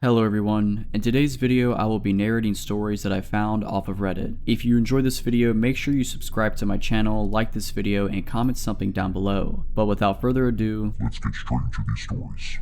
Hello everyone, in today's video I will be narrating stories that I found off of Reddit. If you enjoyed this video, make sure you subscribe to my channel, like this video, and comment something down below. But without further ado, let's get straight into these stories.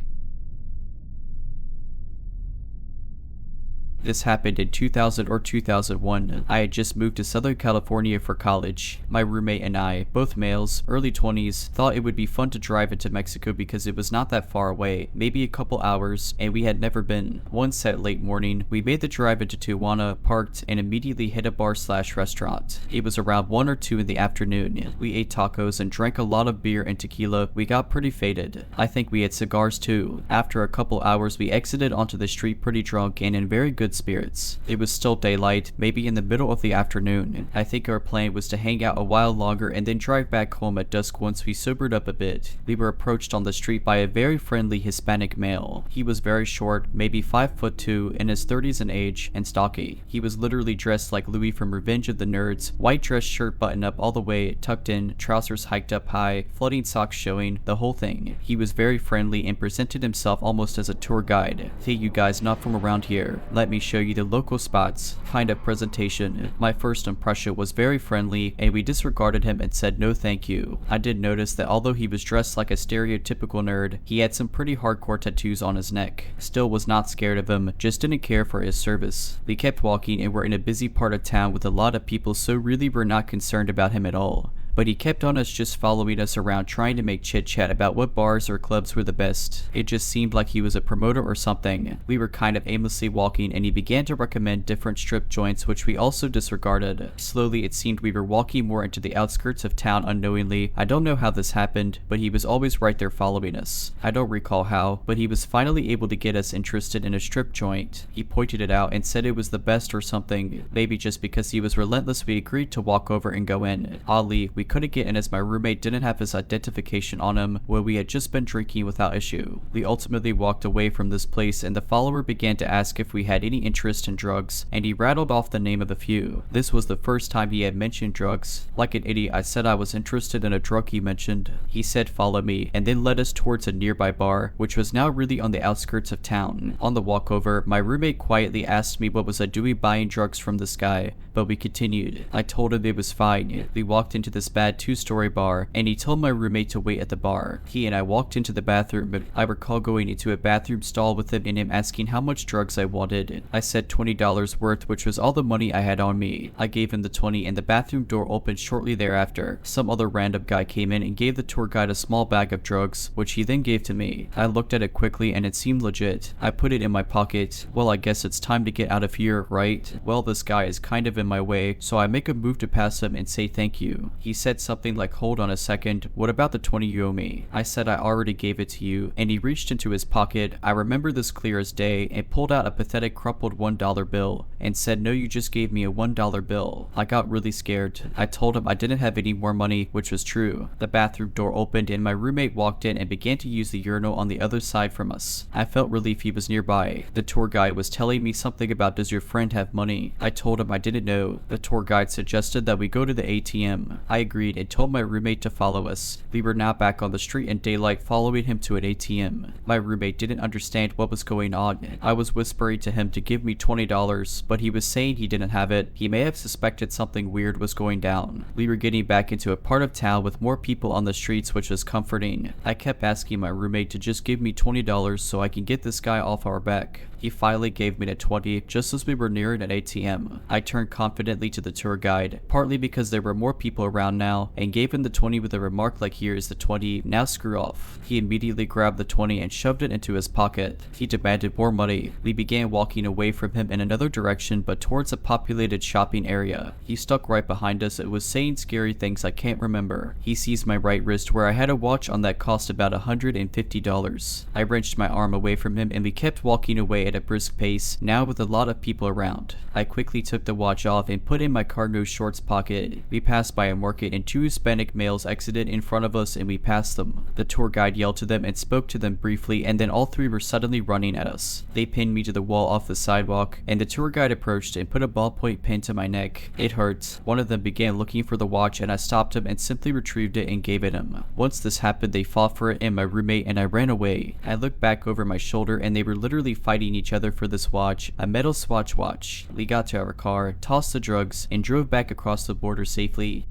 this happened in 2000 or 2001. I had just moved to Southern California for college. My roommate and I, both males, early 20s, thought it would be fun to drive into Mexico because it was not that far away, maybe a couple hours, and we had never been. One set late morning, we made the drive into Tijuana, parked, and immediately hit a bar/restaurant. It was around 1 or 2 in the afternoon. We ate tacos and drank a lot of beer and tequila. We got pretty faded. I think we had cigars too. After a couple hours, we exited onto the street pretty drunk and in very good spirits. It was still daylight, maybe in the middle of the afternoon. I think our plan was to hang out a while longer and then drive back home at dusk once we sobered up a bit. We were approached on the street by a very friendly Hispanic male. He was very short, maybe 5'2", in his 30s in age, and stocky. He was literally dressed like Louis from Revenge of the Nerds, white dress shirt buttoned up all the way, tucked in, trousers hiked up high, floating socks showing, the whole thing. He was very friendly and presented himself almost as a tour guide. Hey, you guys not from around here, let me show you the local spots, kind of presentation. My first impression was very friendly, and we disregarded him and said no thank you. I did notice that although he was dressed like a stereotypical nerd, he had some pretty hardcore tattoos on his neck. Still was not scared of him, just didn't care for his service. We kept walking and were in a busy part of town with a lot of people, so really we're not concerned about him at all. But he kept on us, just following us around, trying to make chit chat about what bars or clubs were the best. It just seemed like he was a promoter or something. We were kind of aimlessly walking and he began to recommend different strip joints, which we also disregarded. Slowly it seemed we were walking more into the outskirts of town unknowingly. I don't know how this happened, but he was always right there following us. I don't recall how, but he was finally able to get us interested in a strip joint. He pointed it out and said it was the best or something. Maybe just because he was relentless, we agreed to walk over and go in. Oddly, we couldn't get in as my roommate didn't have his identification on him, where we had just been drinking without issue. We ultimately walked away from this place and the follower began to ask if we had any interest in drugs, and he rattled off the name of a few. This was the first time he had mentioned drugs. Like an idiot, I said I was interested in a drug he mentioned. He said follow me, and then led us towards a nearby bar, which was now really on the outskirts of town. On the walk over, my roommate quietly asked me what was I doing buying drugs from this guy, but we continued. I told him it was fine. We walked into this bad 2-story bar, and he told my roommate to wait at the bar. He and I walked into the bathroom, but I recall going into a bathroom stall with him and him asking how much drugs I wanted. I said $20 worth, which was all the money I had on me. I gave him the 20 and the bathroom door opened shortly thereafter. Some other random guy came in and gave the tour guide a small bag of drugs, which he then gave to me. I looked at it quickly and it seemed legit. I put it in my pocket. Well, I guess it's time to get out of here, right? Well, this guy is kind of in my way, so I make a move to pass him and say thank you. He said something like, hold on a second, what about the 20 you owe me? I said I already gave it to you, and he reached into his pocket, I remember this clear as day, and pulled out a pathetic crumpled $1 bill, and said no, you just gave me a $1 bill. I got really scared. I told him I didn't have any more money, which was true. The bathroom door opened and my roommate walked in and began to use the urinal on the other side from us. I felt relief he was nearby. The tour guide was telling me something about does your friend have money? I told him I didn't know. The tour guide suggested that we go to the ATM. I agreed and told my roommate to follow us. We were now back on the street in daylight following him to an ATM. My roommate didn't understand what was going on. I was whispering to him to give me $20, but he was saying he didn't have it. He may have suspected something weird was going down. We were getting back into a part of town with more people on the streets, which was comforting. I kept asking my roommate to just give me $20 so I can get this guy off our back. He finally gave me the 20 just as we were nearing an ATM. I turned confidently to the tour guide, partly because there were more people around now, and gave him the 20 with a remark like, here is the 20, now screw off. He immediately grabbed the 20 and shoved it into his pocket. He demanded more money. We began walking away from him in another direction, but towards a populated shopping area. He stuck right behind us and was saying scary things I can't remember. He seized my right wrist where I had a watch on that cost about $150. I wrenched my arm away from him and we kept walking away at a brisk pace, now with a lot of people around. I quickly took the watch off and put in my cargo shorts pocket. We passed by a market and 2 Hispanic males exited in front of us and we passed them. The tour guide yelled to them and spoke to them briefly, and then all 3 were suddenly running at us. They pinned me to the wall off the sidewalk, and the tour guide approached and put a ballpoint pen to my neck. It hurt. One of them began looking for the watch and I stopped him and simply retrieved it and gave it him. Once this happened, they fought for it and my roommate and I ran away. I looked back over my shoulder and they were literally fighting each other for this watch, a metal Swatch watch. We got to our car, tossed the drugs, and drove back across the border safely.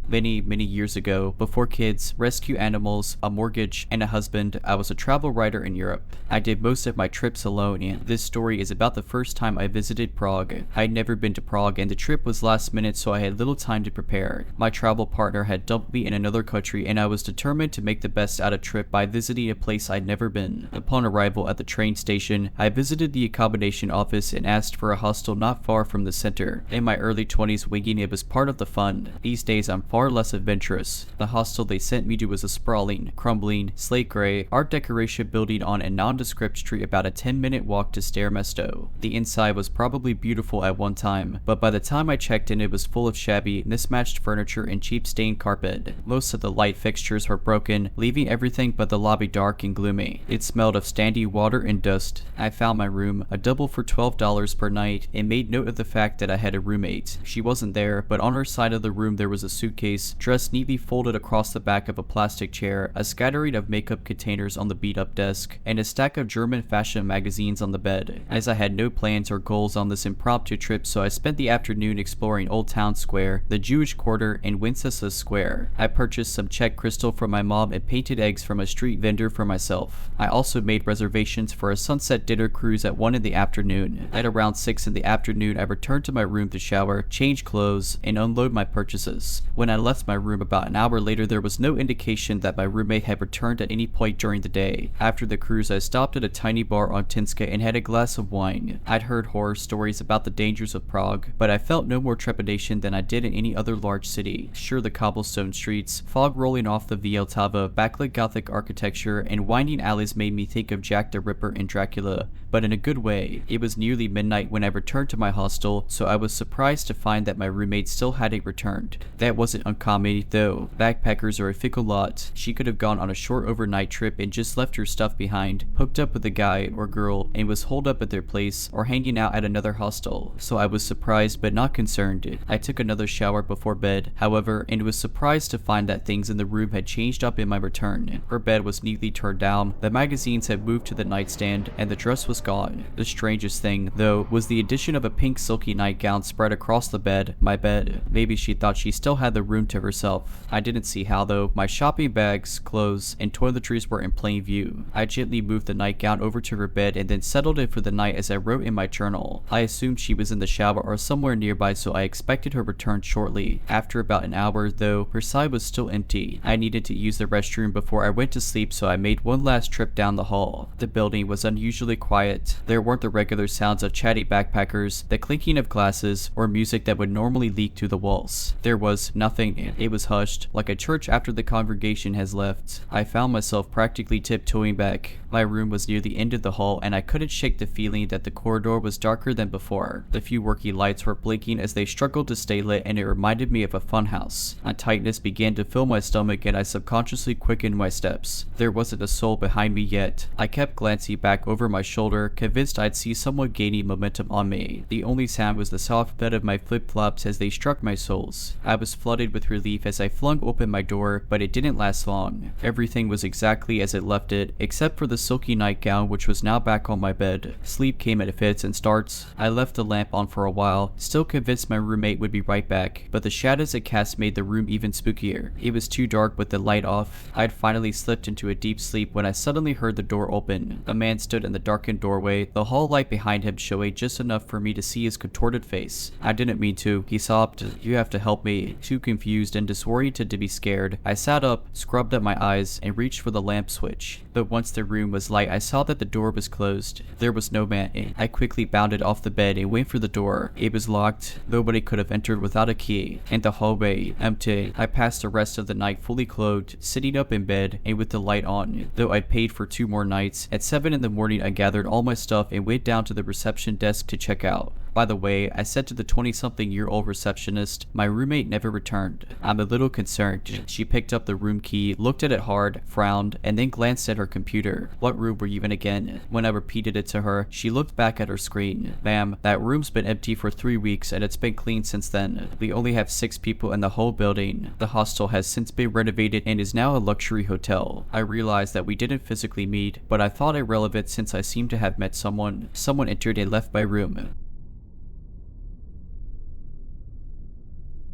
Many years ago, before kids, rescue animals, a mortgage, and a husband, I was a travel writer in Europe. I did most of my trips alone, and this story is about the first time I visited Prague. I had never been to Prague, and the trip was last minute, so I had little time to prepare. My travel partner had dumped me in another country, and I was determined to make the best out of the trip by visiting a place I'd never been. Upon arrival at the train station, I visited the accommodation office and asked for a hostel not far from the center. In my early 20s, winging it was part of the fun. These days, I'm far less adventurous. The hostel they sent me to was a sprawling, crumbling, slate gray, art decoration building on a nondescript street about a 10-minute walk to Stairmesto. The inside was probably beautiful at one time, but by the time I checked in it was full of shabby, mismatched furniture and cheap stained carpet. Most of the light fixtures were broken, leaving everything but the lobby dark and gloomy. It smelled of standing water and dust. I found my room, a double for $12 per night, and made note of the fact that I had a roommate. She wasn't there, but on her side of the room there was a suitcase, dressed neatly folded across the back of a plastic chair, a scattering of makeup containers on the beat-up desk, and a stack of German fashion magazines on the bed. As I had no plans or goals on this impromptu trip, so I spent the afternoon exploring Old Town Square, the Jewish Quarter, and Wenceslas Square. I purchased some Czech crystal for my mom and painted eggs from a street vendor for myself. I also made reservations for a sunset dinner cruise at 1 in the afternoon. At around 6 in the afternoon, I returned to my room to shower, change clothes, and unload my purchases. When I left my room about an hour later, there was no indication that my roommate had returned at any point during the day. After the cruise, I stopped at a tiny bar on Tinska and had a glass of wine. I'd heard horror stories about the dangers of Prague, but I felt no more trepidation than I did in any other large city. Sure, the cobblestone streets, fog rolling off the Via Tava, backlit Gothic architecture, and winding alleys made me think of Jack the Ripper and Dracula, but in a good way. It was nearly midnight when I returned to my hostel, so I was surprised to find that my roommate still hadn't returned. That wasn't uncommon though. Backpackers are a fickle lot. She could have gone on a short overnight trip and just left her stuff behind, hooked up with a guy or girl, and was holed up at their place or hanging out at another hostel. So I was surprised but not concerned. I took another shower before bed, however, and was surprised to find that things in the room had changed up in my return. Her bed was neatly turned down, the magazines had moved to the nightstand, and the dress was gone. The strangest thing, though, was the addition of a pink silky nightgown spread across the bed, my bed. Maybe she thought she still had the room to herself. I didn't see how though. My shopping bags, clothes, and toiletries were in plain view. I gently moved the nightgown over to her bed and then settled it for the night as I wrote in my journal. I assumed she was in the shower or somewhere nearby, so I expected her return shortly. After about an hour though, her side was still empty. I needed to use the restroom before I went to sleep, so I made one last trip down the hall. The building was unusually quiet. There weren't the regular sounds of chatty backpackers, the clinking of glasses, or music that would normally leak through the walls. There was nothing. It was hushed, like a church after the congregation has left. I found myself practically tiptoeing back. My room was near the end of the hall, and I couldn't shake the feeling that the corridor was darker than before. The few working lights were blinking as they struggled to stay lit, and it reminded me of a funhouse. A tightness began to fill my stomach, and I subconsciously quickened my steps. There wasn't a soul behind me yet. I kept glancing back over my shoulder, convinced I'd see someone gaining momentum on me. The only sound was the soft thud of my flip-flops as they struck my soles. I was flooded with relief as I flung open my door, but it didn't last long. Everything was exactly as it left it, except for the silky nightgown, which was now back on my bed. Sleep came in fits and starts. I left the lamp on for a while, still convinced my roommate would be right back, but the shadows it cast made the room even spookier. It was too dark with the light off. I'd finally slipped into a deep sleep when I suddenly heard the door open. A man stood in the darkened doorway, the hall light behind him showing just enough for me to see his contorted face. I didn't mean to. He sobbed, "You have to help me." Too confused and disoriented to be scared, I sat up, scrubbed at my eyes, and reached for the lamp switch. But once the room was light, I saw that the door was closed. There was no man. I quickly bounded off the bed and went for the door. It was locked. Nobody could have entered without a key. And the hallway, empty. I passed the rest of the night fully clothed, sitting up in bed, and with the light on, though I'd paid for 2 more nights. At 7 in the morning, I gathered all my stuff and went down to the reception desk to check out. By the way, I said to the 20-something-year-old receptionist, my roommate never returned. I'm a little concerned. She picked up the room key, looked at it hard, frowned, and then glanced at her computer. What room were you in again? When I repeated it to her, she looked back at her screen. Ma'am, that room's been empty for 3 weeks and it's been cleaned since then. We only have 6 people in the whole building. The hostel has since been renovated and is now a luxury hotel. I realized that we didn't physically meet, but I thought it relevant since I seemed to have met someone. Someone entered and left my room.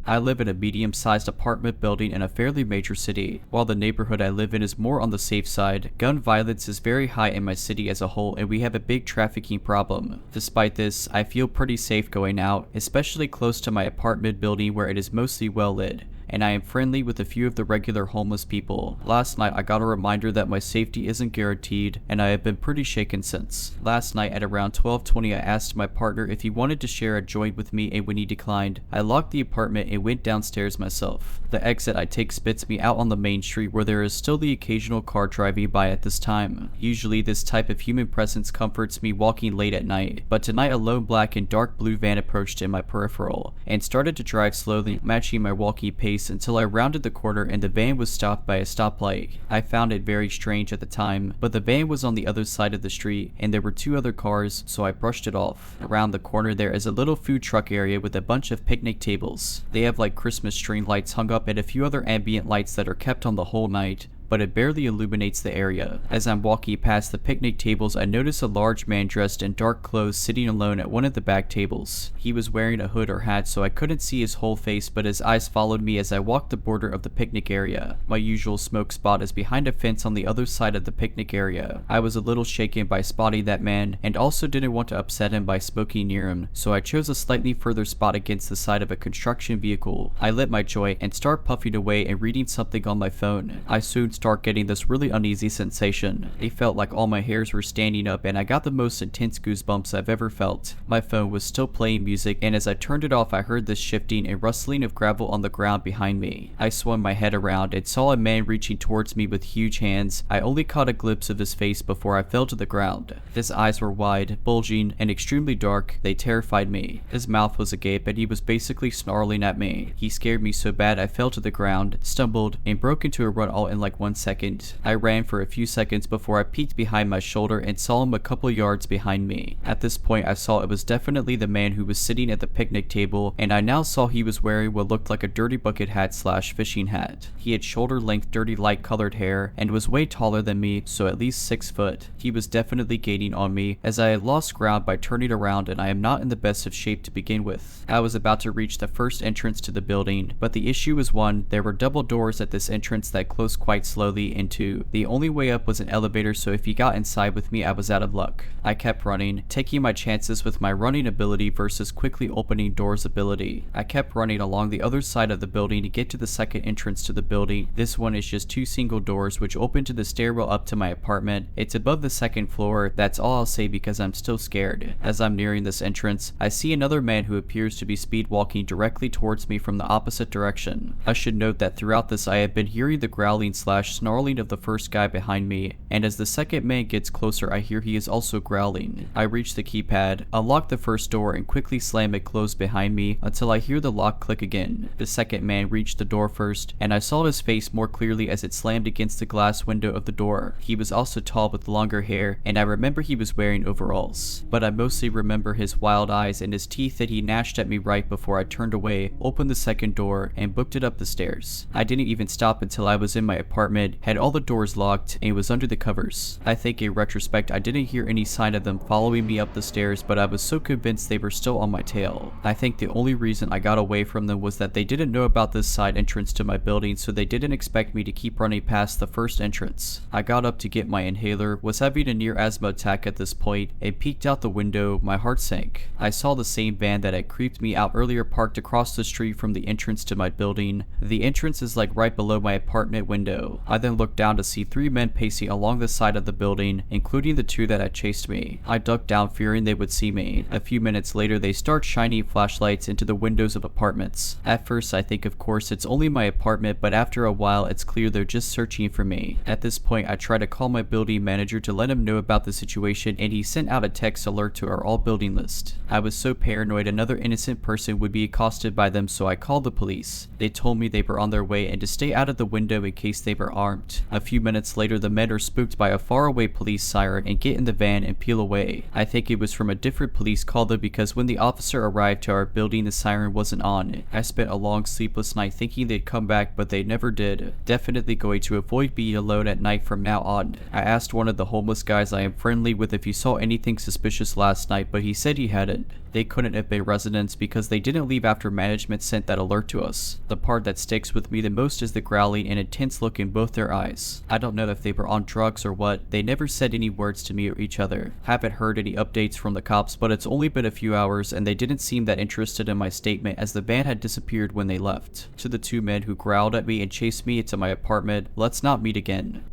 I live in a medium-sized apartment building in a fairly major city. While the neighborhood I live in is more on the safe side, gun violence is very high in my city as a whole and we have a big trafficking problem. Despite this, I feel pretty safe going out, especially close to my apartment building where it is mostly well lit, and I am friendly with a few of the regular homeless people. Last night I got a reminder that my safety isn't guaranteed, and I have been pretty shaken since. Last night at around 12:20 I asked my partner if he wanted to share a joint with me, and when he declined, I locked the apartment and went downstairs myself. The exit I take spits me out on the main street where there is still the occasional car driving by at this time. Usually this type of human presence comforts me walking late at night, but tonight a lone black and dark blue van approached in my peripheral, and started to drive slowly, matching my walking pace until I rounded the corner and the van was stopped by a stoplight. I found it very strange at the time, but the van was on the other side of the street and there were 2 other cars, so I brushed it off. Around the corner there is a little food truck area with a bunch of picnic tables. They have like Christmas string lights hung up and a few other ambient lights that are kept on the whole night, but it barely illuminates the area. As I'm walking past the picnic tables, I notice a large man dressed in dark clothes sitting alone at one of the back tables. He was wearing a hood or hat, so I couldn't see his whole face, but his eyes followed me as I walked the border of the picnic area. My usual smoke spot is behind a fence on the other side of the picnic area. I was a little shaken by spotting that man, and also didn't want to upset him by smoking near him, so I chose a slightly further spot against the side of a construction vehicle. I lit my joint and start puffing away and reading something on my phone. I soon start getting this really uneasy sensation. It felt like all my hairs were standing up and I got the most intense goosebumps I've ever felt. My phone was still playing music, and as I turned it off I heard this shifting and rustling of gravel on the ground behind me. I swung my head around and saw a man reaching towards me with huge hands. I only caught a glimpse of his face before I fell to the ground. His eyes were wide, bulging, and extremely dark. They terrified me. His mouth was agape and he was basically snarling at me. He scared me so bad I fell to the ground, stumbled, and broke into a run all in like 1 second. I ran for a few seconds before I peeked behind my shoulder and saw him a couple yards behind me. At this point I saw it was definitely the man who was sitting at the picnic table, and I now saw he was wearing what looked like a dirty bucket hat / fishing hat. He had shoulder length dirty light colored hair and was way taller than me, so at least 6 foot. He was definitely gaining on me as I had lost ground by turning around, and I am not in the best of shape to begin with. I was about to reach the first entrance to the building, but the issue was one, there were double doors at this entrance that closed quite slowly, and 2, the only way up was an elevator, so if he got inside with me I was out of luck. I kept running, taking my chances with my running ability versus quickly opening doors ability. I kept running along the other side of the building to get to the second entrance to the building. This one is just 2 single doors which open to the stairwell up to my apartment. It's above the 2nd floor, that's all I'll say because I'm still scared. As I'm nearing this entrance, I see another man who appears to be speed walking directly towards me from the opposite direction. I should note that throughout this I have been hearing the growling / snarling of the first guy behind me, and as the second man gets closer I hear he is also growling. I reach the keypad, unlock the first door, and quickly slam it closed behind me until I hear the lock click again. The second man reached the door first, and I saw his face more clearly as it slammed against the glass window of the door. He was also tall with longer hair, and I remember he was wearing overalls. But I mostly remember his wild eyes and his teeth that he gnashed at me right before I turned away, opened the second door, and booked it up the stairs. I didn't even stop until I was in my apartment, had all the doors locked, and was under the covers. I think in retrospect I didn't hear any sign of them following me up the stairs, but I was so convinced they were still on my tail. I think the only reason I got away from them was that they didn't know about this side entrance to my building, so they didn't expect me to keep running past the first entrance. I got up to get my inhaler, was having a near asthma attack at this point, and peeked out the window. My heart sank. I saw the same van that had creeped me out earlier parked across the street from the entrance to my building. The entrance is like right below my apartment window. window. I then looked down to see 3 men pacing along the side of the building, including the 2 that had chased me. I ducked down fearing they would see me. A few minutes later, they start shining flashlights into the windows of apartments. At first, I think of course it's only my apartment, but after a while it's clear they're just searching for me. At this point, I try to call my building manager to let him know about the situation, and he sent out a text alert to our all building list. I was so paranoid another innocent person would be accosted by them, so I called the police. They told me they were on their way and to stay out of the window in case they were armed. A few minutes later, the men are spooked by a faraway police siren and get in the van and peel away. I think it was from a different police call though, because when the officer arrived to our building, the siren wasn't on. I spent a long sleepless night thinking they'd come back, but they never did. Definitely going to avoid being alone at night from now on. I asked one of the homeless guys I am friendly with if he saw anything suspicious last night, but he said he hadn't. They couldn't have been residents because they didn't leave after management sent that alert to us. The part that sticks with me the most is the growling and intense look in both their eyes. I don't know if they were on drugs or what. They never said any words to me or each other. Haven't heard any updates from the cops, but it's only been a few hours and they didn't seem that interested in my statement as the van had disappeared when they left. To the 2 men who growled at me and chased me into my apartment, let's not meet again.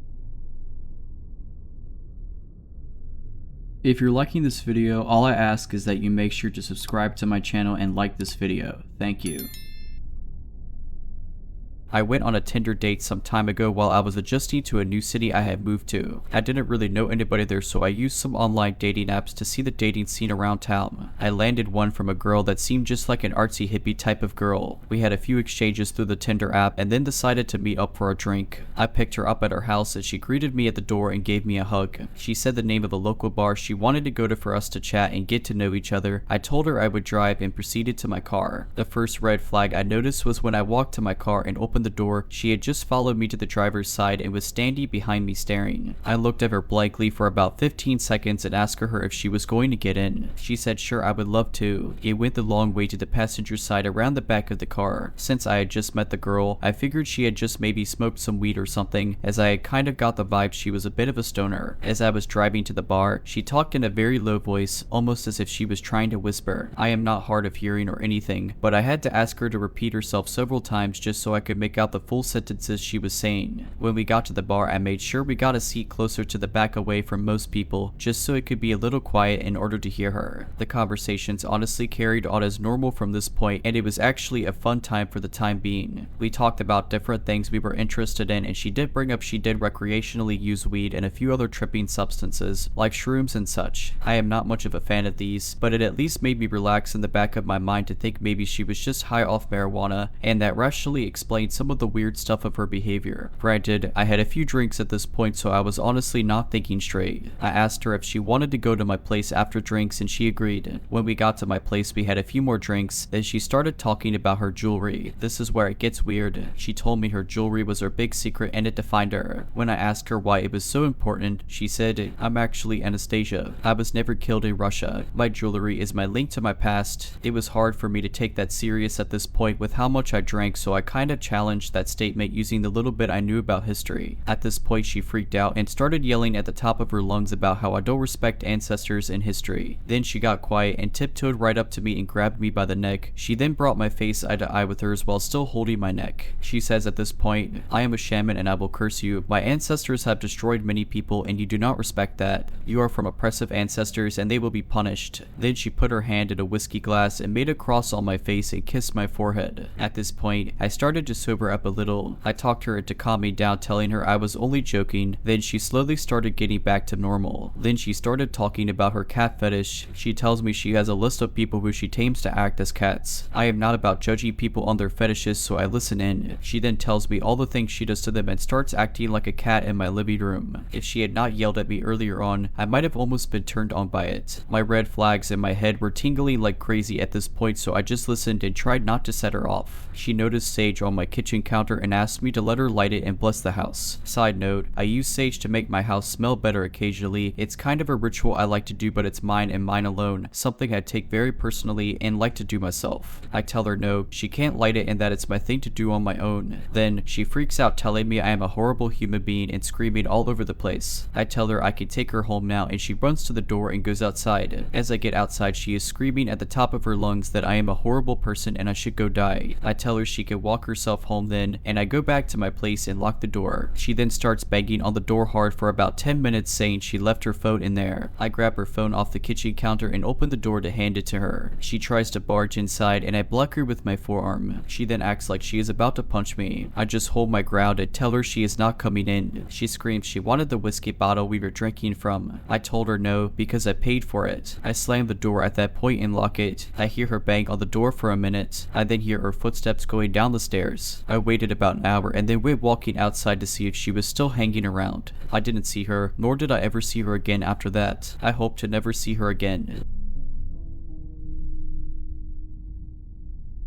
If you're liking this video, all I ask is that you make sure to subscribe to my channel and like this video. Thank you. I went on a Tinder date some time ago while I was adjusting to a new city I had moved to. I didn't really know anybody there, so I used some online dating apps to see the dating scene around town. I landed one from a girl that seemed just like an artsy hippie type of girl. We had a few exchanges through the Tinder app and then decided to meet up for a drink. I picked her up at her house and she greeted me at the door and gave me a hug. She said the name of a local bar she wanted to go to for us to chat and get to know each other. I told her I would drive and proceeded to my car. The first red flag I noticed was when I walked to my car and opened the door, she had just followed me to the driver's side and was standing behind me staring. I looked at her blankly for about 15 seconds and asked her if she was going to get in. She said sure, I would love to. It went the long way to the passenger side around the back of the car. Since I had just met the girl, I figured she had just maybe smoked some weed or something, as I had kind of got the vibe she was a bit of a stoner. As I was driving to the bar, she talked in a very low voice, almost as if she was trying to whisper. I am not hard of hearing or anything, but I had to ask her to repeat herself several times just so I could make out the full sentences she was saying. When we got to the bar, I made sure we got a seat closer to the back away from most people, just so it could be a little quiet in order to hear her. The conversations honestly carried on as normal from this point, and it was actually a fun time for the time being. We talked about different things we were interested in, and she did bring up she did recreationally use weed and a few other tripping substances, like shrooms and such. I am not much of a fan of these, but it at least made me relax in the back of my mind to think maybe she was just high off marijuana, and that rationally explained some of the weird stuff of her behavior. Granted, I had a few drinks at this point, so I was honestly not thinking straight. I asked her if she wanted to go to my place after drinks and she agreed. When we got to my place, we had a few more drinks, then she started talking about her jewelry. This is where it gets weird. She told me her jewelry was her big secret and it defined her. When I asked her why it was so important, she said, I'm actually Anastasia. I was never killed in Russia. My jewelry is my link to my past. It was hard for me to take that serious at this point with how much I drank, so I kinda challenged that statement using the little bit I knew about history. At this point, she freaked out and started yelling at the top of her lungs about how I don't respect ancestors and history. Then she got quiet and tiptoed right up to me and grabbed me by the neck. She then brought my face eye to eye with hers while still holding my neck. She says at this point, I am a shaman and I will curse you. My ancestors have destroyed many people and you do not respect that. You are from oppressive ancestors and they will be punished. Then she put her hand in a whiskey glass and made a cross on my face and kissed my forehead. At this point, I started to sober up a little. I talked her into calming down, telling her I was only joking. Then she slowly started getting back to normal. Then she started talking about her cat fetish. She tells me she has a list of people who she tames to act as cats. I am not about judging people on their fetishes, so I listen in. She then tells me all the things she does to them and starts acting like a cat in my living room. If she had not yelled at me earlier on, I might have almost been turned on by it. My red flags in my head were tingling like crazy at this point, so I just listened and tried not to set her off. She noticed sage on my kitchen counter and asked me to let her light it and bless the house. Side note, I use sage to make my house smell better occasionally. It's kind of a ritual I like to do, but it's mine and mine alone, something I take very personally and like to do myself. I tell her no, she can't light it and that it's my thing to do on my own. Then she freaks out, telling me I am a horrible human being and screaming all over the place. I tell her I can take her home now and she runs to the door and goes outside. As I get outside, she is screaming at the top of her lungs that I am a horrible person and I should go die. I tell her she can walk herself home home then, and I go back to my place and lock the door. She then starts banging on the door hard for about 10 minutes saying she left her phone in there. I grab her phone off the kitchen counter and open the door to hand it to her. She tries to barge inside and I block her with my forearm. She then acts like she is about to punch me. I just hold my ground and tell her she is not coming in. She screams she wanted the whiskey bottle we were drinking from. I told her no because I paid for it. I slam the door at that point and lock it. I hear her bang on the door for a minute. I then hear her footsteps going down the stairs. I waited about an hour and then went walking outside to see if she was still hanging around. I didn't see her, nor did I ever see her again after that. I hope to never see her again.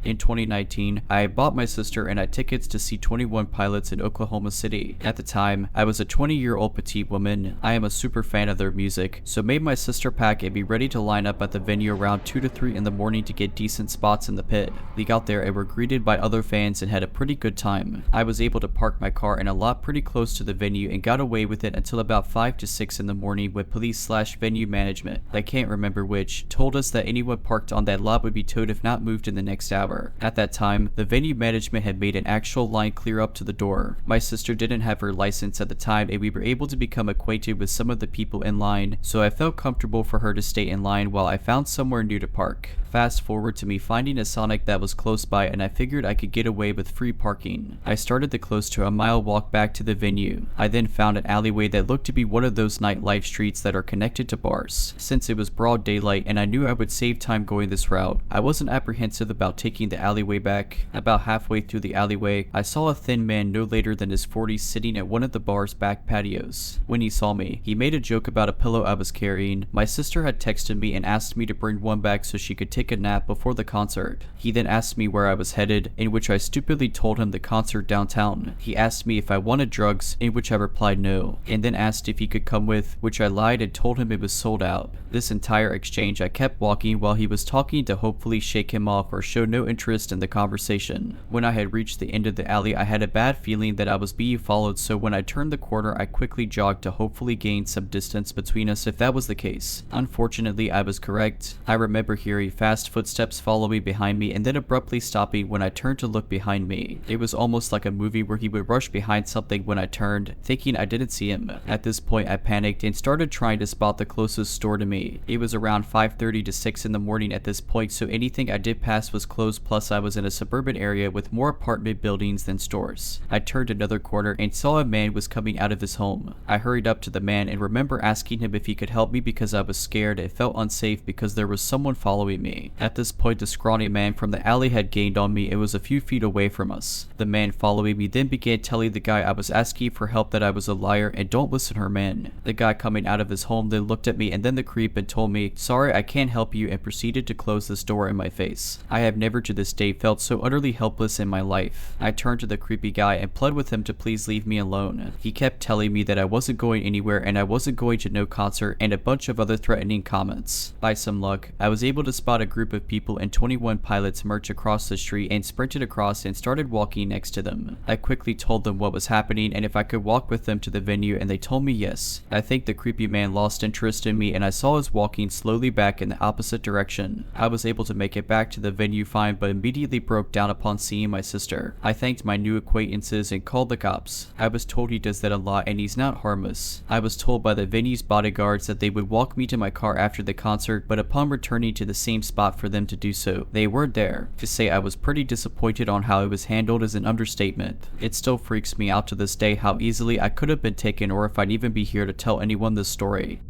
In 2019, I bought my sister and I tickets to see 21 Pilots in Oklahoma City. At the time, I was a 20-year-old petite woman. I am a super fan of their music, so made my sister pack and be ready to line up at the venue around 2 to 3 in the morning to get decent spots in the pit. We got there and were greeted by other fans and had a pretty good time. I was able to park my car in a lot pretty close to the venue and got away with it until about 5 to 6 in the morning when police/venue management, I can't remember which, told us that anyone parked on that lot would be towed if not moved in the next hour. At that time, the venue management had made an actual line clear up to the door. My sister didn't have her license at the time and we were able to become acquainted with some of the people in line, so I felt comfortable for her to stay in line while I found somewhere new to park. Fast forward to me finding a Sonic that was close by and I figured I could get away with free parking. I started the close to a mile walk back to the venue. I then found an alleyway that looked to be one of those nightlife streets that are connected to bars. Since it was broad daylight and I knew I would save time going this route, I wasn't apprehensive about taking the alleyway back. About halfway through the alleyway, I saw a thin man no later than his 40s sitting at one of the bar's back patios. When he saw me, he made a joke about a pillow I was carrying. My sister had texted me and asked me to bring one back so she could take a nap before the concert. He then asked me where I was headed, in which I stupidly told him the concert downtown. He asked me if I wanted drugs, in which I replied no, and then asked if he could come with, which I lied and told him it was sold out. This entire exchange I kept walking while he was talking to hopefully shake him off or show no interest in the conversation. When I had reached the end of the alley, I had a bad feeling that I was being followed, so when I turned the corner I quickly jogged to hopefully gain some distance between us if that was the case. Unfortunately, I was correct. I remember hearing fast footsteps follow me behind me and then abruptly stopping when I turned to look behind me. It was almost like a movie where he would rush behind something when I turned, thinking I didn't see him. At this point I panicked and started trying to spot the closest store to me. It was around 5:30 to 6 in the morning at this point, so anything I did pass was closed, plus I was in a suburban area with more apartment buildings than stores. I turned another corner and saw a man was coming out of his home. I hurried up to the man and remember asking him if he could help me because I was scared and felt unsafe because there was someone following me. At this point the scrawny man from the alley had gained on me and was a few feet away from us. The man following me then began telling the guy I was asking for help that I was a liar and don't listen to her man. The guy coming out of his home then looked at me and then the creep and told me, "Sorry, I can't help you," and proceeded to close this door in my face. I have never to this day felt so utterly helpless in my life. I turned to the creepy guy and pled with him to please leave me alone. He kept telling me that I wasn't going anywhere and I wasn't going to no concert and a bunch of other threatening comments. By some luck, I was able to spot a group of people in 21 Pilots merch across the street and sprinted across and started walking next to them. I quickly told them what was happening and if I could walk with them to the venue, and they told me yes. I think the creepy man lost interest in me and I saw us walking slowly back in the opposite direction. I was able to make it back to the venue fine but immediately broke down upon seeing my sister. I thanked my new acquaintances and called the cops. I was told he does that a lot and he's not harmless. I was told by the venue's bodyguards that they would walk me to my car after the concert, but upon returning to the same spot for them to do so, they weren't there. To say I was pretty disappointed on how it was handled is an understatement. It still freaks me out to this day how easily I could have been taken or if I'd even be here to tell anyone this story.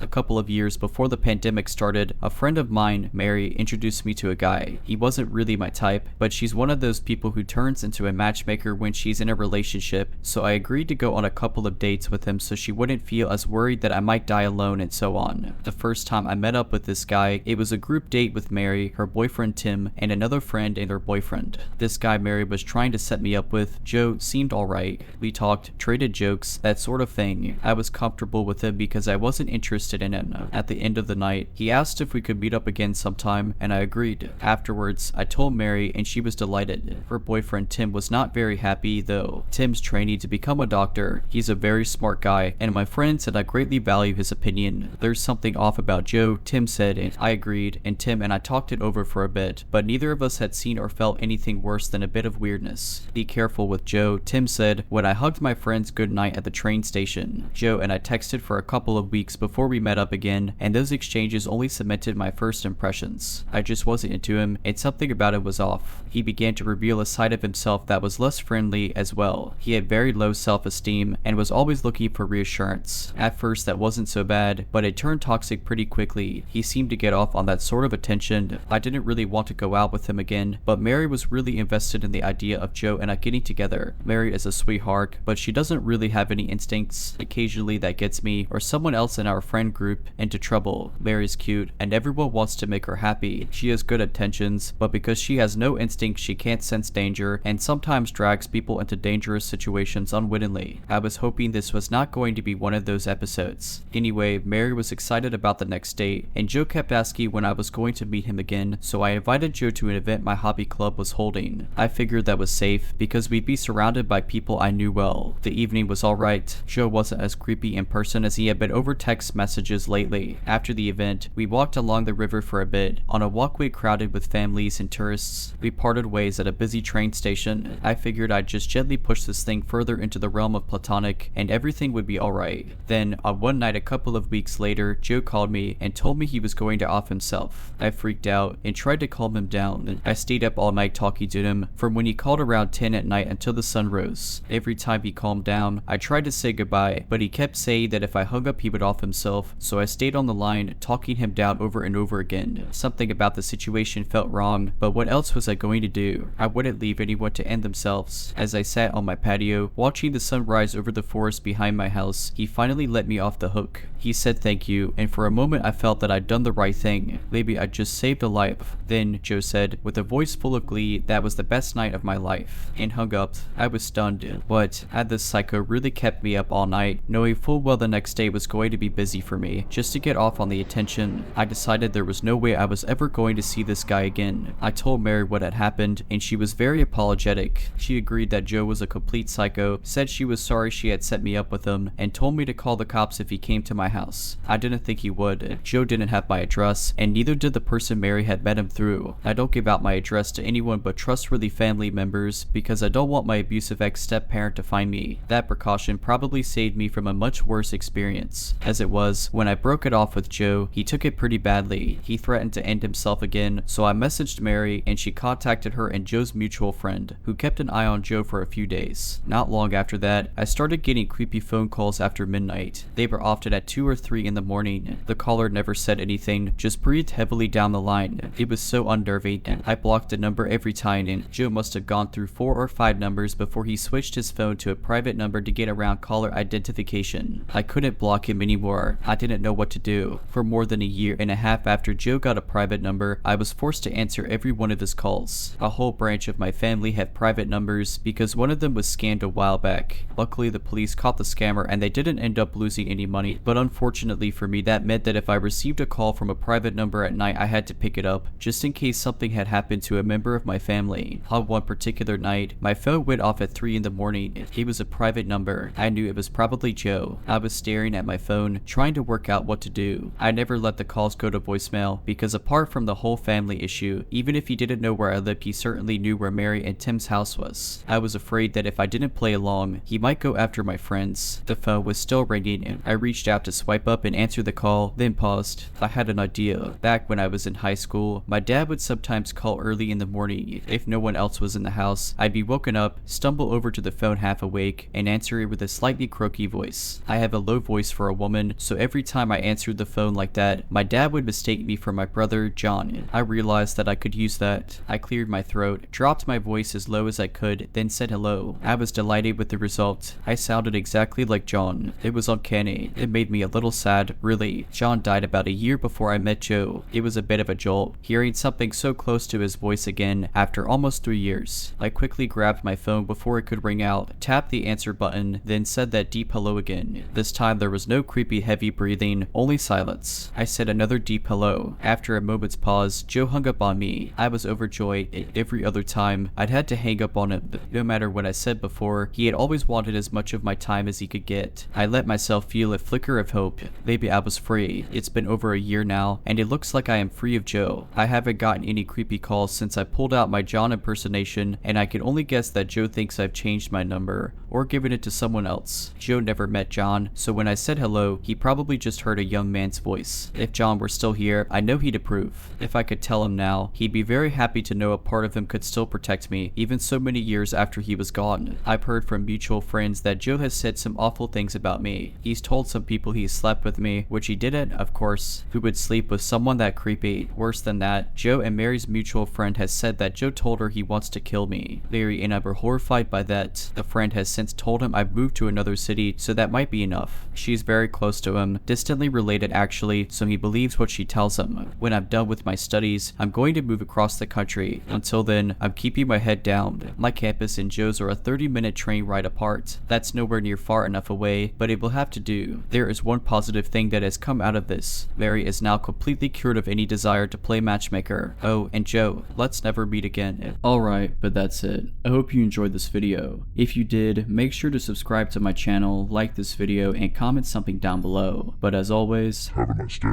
A couple of years before the pandemic started, a friend of mine, Mary, introduced me to a guy. He wasn't really my type, but she's one of those people who turns into a matchmaker when she's in a relationship, so I agreed to go on a couple of dates with him so she wouldn't feel as worried that I might die alone and so on. The first time I met up with this guy, it was a group date with Mary, her boyfriend Tim, and another friend and their boyfriend. This guy Mary was trying to set me up with, Joe, seemed alright. We talked, traded jokes, that sort of thing. I was comfortable with him because I wasn't interested interested in him. At the end of the night, he asked if we could meet up again sometime, and I agreed. Afterwards, I told Mary and she was delighted. Her boyfriend Tim was not very happy though. Tim's training to become a doctor. He's a very smart guy, and my friend said I greatly value his opinion. There's something off about Joe, Tim said, and I agreed, and Tim and I talked it over for a bit, but neither of us had seen or felt anything worse than a bit of weirdness. Be careful with Joe, Tim said when I hugged my friends goodnight at the train station. Joe and I texted for a couple of weeks before we met up again, and those exchanges only cemented my first impressions. I just wasn't into him, and something about it was off. He began to reveal a side of himself that was less friendly as well. He had very low self-esteem and was always looking for reassurance. At first that wasn't so bad, but it turned toxic pretty quickly. He seemed to get off on that sort of attention. I didn't really want to go out with him again, but Mary was really invested in the idea of Joe and I getting together. Mary is a sweetheart, but she doesn't really have any instincts. Occasionally that gets me or someone else in our friend group into trouble. Mary's cute and everyone wants to make her happy. She has good intentions, but because she has no instinct, she can't sense danger and sometimes drags people into dangerous situations unwittingly. I was hoping this was not going to be one of those episodes. Anyway, Mary was excited about the next date, and Joe kept asking when I was going to meet him again, so I invited Joe to an event my hobby club was holding. I figured that was safe because we'd be surrounded by people I knew well. The evening was alright. Joe wasn't as creepy in person as he had been over text messages lately. After the event, we walked along the river for a bit, on a walkway crowded with families and tourists. We parted ways at a busy train station. I figured I'd just gently push this thing further into the realm of platonic and everything would be alright. Then, on one night a couple of weeks later, Joe called me and told me he was going to off himself. I freaked out and tried to calm him down. I stayed up all night talking to him from when he called around 10 at night until the sun rose. Every time he calmed down, I tried to say goodbye, but he kept saying that if I hung up he would off himself, so I stayed on the line, talking him down over and over again. Something about the situation felt wrong, but what else was I going to do? I wouldn't leave anyone to end themselves. As I sat on my patio, watching the sun rise over the forest behind my house, he finally let me off the hook. He said thank you, and for a moment I felt that I'd done the right thing. Maybe I'd just saved a life. Then, Joe said, with a voice full of glee, that was the best night of my life, and hung up. I was stunned. What? Had this psycho really kept me up all night, knowing full well the next day was going to be busy for me, just to get off on the attention? I decided there was no way I was ever going to see this guy again. I told Mary what had happened, and she was very apologetic. She agreed that Joe was a complete psycho, said she was sorry she had set me up with him, and told me to call the cops if he came to my house. I didn't think he would. Joe didn't have my address, and neither did the person Mary had met him through. I don't give out my address to anyone but trustworthy family members because I don't want my abusive ex-step-parent to find me. That precaution probably saved me from a much worse experience. As it was, when I broke it off with Joe, he took it pretty badly. He threatened to end himself again, so I messaged Mary and she contacted her and Joe's mutual friend, who kept an eye on Joe for a few days. Not long after that, I started getting creepy phone calls after midnight. They were often at 2 or 3 in the morning. The caller never said anything, just breathed heavily down the line. It was so unnerving. I blocked the number every time, and Joe must have gone through 4 or 5 numbers before he switched his phone to a private number to get around caller identification. I couldn't block him anymore. I didn't know what to do. For more than a year and a half after Joe got a private number, I was forced to answer every one of his calls. A whole branch of my family had private numbers because one of them was scammed a while back. Luckily, the police caught the scammer and they didn't end up losing any money, but unfortunately for me, that meant that if I received a call from a private number at night, I had to pick it up, just in case something had happened to a member of my family. On one particular night, my phone went off at 3 in the morning. It was a private number. I knew it was probably Joe. I was staring at my phone, trying to work out what to do. I never let the calls go to voicemail, because apart from the whole family issue, even if he didn't know where I lived, he certainly knew where Mary and Tim's house was. I was afraid that if I didn't play along, he might go after my friends. The phone was still ringing, and I reached out to swipe up and answer the call, then paused. I had an idea. Back when I was in high school, my dad would sometimes call early in the morning. If no one else was in the house, I'd be woken up, stumble over to the phone half awake, and answer it with a slightly croaky voice. I have a low voice for a woman, so every time I answered the phone like that, my dad would mistake me for my brother, John. I realized that I could use that. I cleared my throat, dropped my voice as low as I could, then said hello. I was delighted with the result. I sounded exactly like John. It was uncanny. It made me a little sad, really. John died about a year before I met Joe. It was a bit of a jolt, hearing something so close to his voice again after almost 3 years. I quickly grabbed my phone before it could ring out, tapped the answer button, then said that deep hello again. This time there was no creepy heavy breathing, only silence. I said another deep hello. After a moment's pause, Joe hung up on me. I was overjoyed, and every other time I'd had to hang up on him. No matter what I said before, he had always wanted as much of my time as he could get. I let myself feel a flicker of hope. Maybe I was free. It's been over a year now, and it looks like I am free of Joe. I haven't gotten any creepy calls since I pulled out my John impersonation, and I can only guess that Joe thinks I've changed my number, or given it to someone else. Joe never met John, so when I said hello, he probably just heard a young man's voice. If John were still here, I know he'd approve. If I could tell him now, he'd be very happy to know a part of him could still protect me, even so many years after he was gone. I've heard from mutual friends that Joe has said some awful things about me. He's told some people he slept with me, which he didn't, of course. Who would sleep with someone that creepy? Worse than that, Joe and Mary's mutual friend has said that Joe told her he wants to kill me. Mary and I were horrified by that. The friend has since told him I've moved to another city, so that might be enough. She's very close to him, distantly related actually, so he believes what she tells him. When I'm done with my studies, I'm going to move across the country. Until then, I'm keeping my head down. My campus and Joe's are a 30-minute train ride apart. That's nowhere near far enough away, but it will have to do. There is one positive thing that has come out of this. Mary is now completely cured of any desire to play matchmaker. Oh, and Joe, let's never meet again. Alright, but that's it. I hope you enjoyed this video. If you did, make sure to subscribe to my channel, like this video, and comment something down below. But as always, Have a nice day.